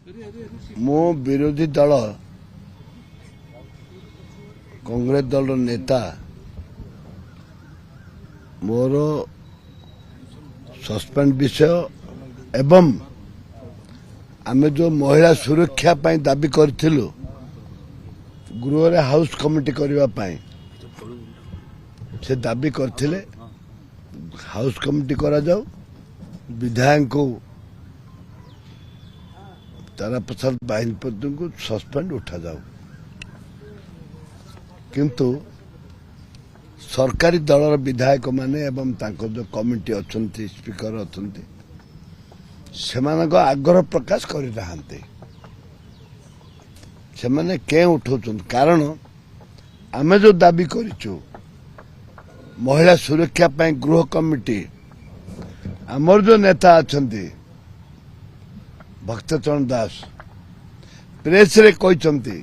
मो विरोधी दल कांग्रेस दल नेता मोर सस्पेंड विषय एवं आमे जो महिला सुरक्षा पाई दाबी करथिलु गृह रे हाउस कमिटी करबा पाई से दाबी करथिले हाउस कमिटी करा जाऊ विधायक को तारा प्रसाद बाहिनीपति को सस्पेंड उठा जाऊ किंतु सरकारी दलर विधायक माने एवं तांको जो कमिटी अछंती स्पीकर अछंती सेमानको आग्रह प्रकाश करि रहांते सेमाने के उठाउछन कारण आमे जो दाबी करिछु महिला सुरक्षा पाई गृह कमिटी आमर जो नेता अछंती भक्तचरण दास प्रेस रे कहते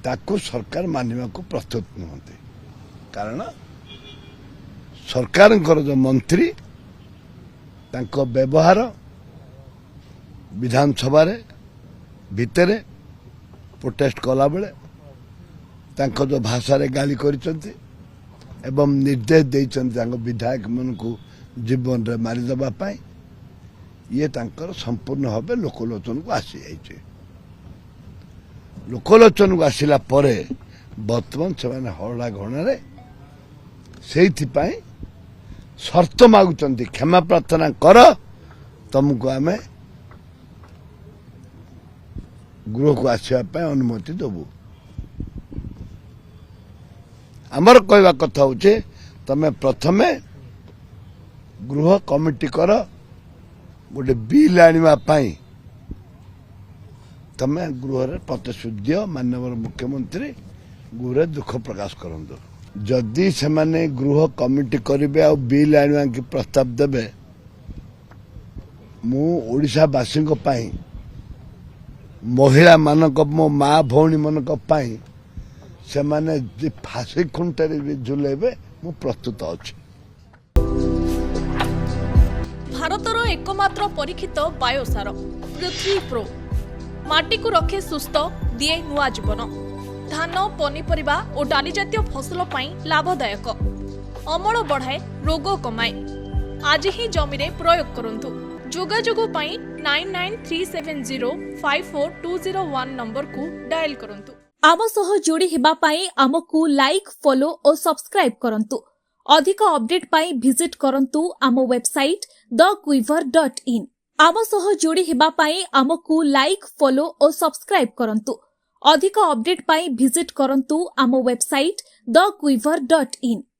ताकू सरकार मानिबा को प्रस्तुत नहते कारण सरकार जो मंत्री तांको व्यवहार विधानसभा रे भितरे प्रोटेस्ट कला बेले तांको जो भाषा रे गाली करिसंती एवं निर्देश देइसंती तांको विधायक मन को जीवन रे मारिदबा पाई ये तांकर संपूर्ण भाव लोकलोचन को आसी जाइए लोकलोचन को आसला परे बर्तमान से हरड़ा घणारे से शर्त मागुंट क्षमा प्रार्थना कर तुमको आम गृह को आसवाई अनुमति दबू आमर कहवा कथा हूँ तमें प्रथमे गृह कमिटी कर गोटे बिल आने तमें गृह प्रतिश्रुति माननीय मुख्यमंत्री गृह दुख प्रकाश करंतु जदि से माने गृह कमिटी करेंगे आ बिल आने की प्रस्ताव देवे मु ओडिशावासी महिला मानक मो माँ भौणी मानक से माने फांसी खुंटे भी झुलेबे मु प्रस्तुत अच्छी भारतर एकमात्र परीक्षित बायोसार पृथ्वी प्रो माटी को रखे सुस्थ दिए नुआ जीवन धान पनीपरिबा और डाली जातीय फसल पाई लाभदायक अमल बढ़ाए रोग कमाए आज ही जमी रे प्रयोग करंतु जोगाजोग पाई 9937054201 नंबर को डायल करंतु आम सह जोड़ी हेबा पाई आमकु लाइक फॉलो और सब्सक्राइब करंतु अधिक अपडेट पाई विजिट करंतु आम वेबसाइट thequiver.in आम सह जोड़ी हेबा पाई आमकु लाइक फॉलो और सब्सक्राइब करंतु अधिक अपडेट पाई विजिट करंतु आम वेबसाइट thequiver.in